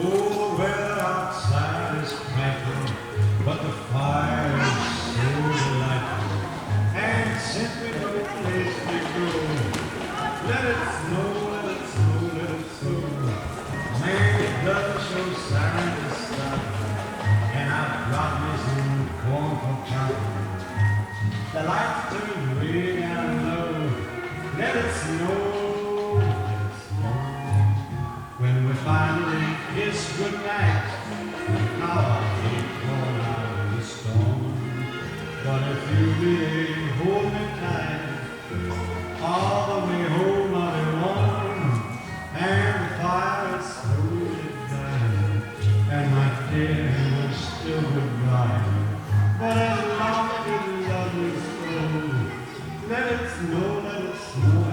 Oh, weather outside is frightful, but the fire is so delightful. And simply no place to go. Let it snow, let it snow, let it snow. Man, it doesn't show signs of stopping. And I brought me some corn for chopping. The lights turn way down low. Let it snow, let it snow. When we finally kiss goodnight, how I hate going out in the storm. But if you really hold me tight, all the way home I'll be warm. And the fire is slowly dying, and my dear will still be bright. But as long as you love me so, let it snow, let it snow.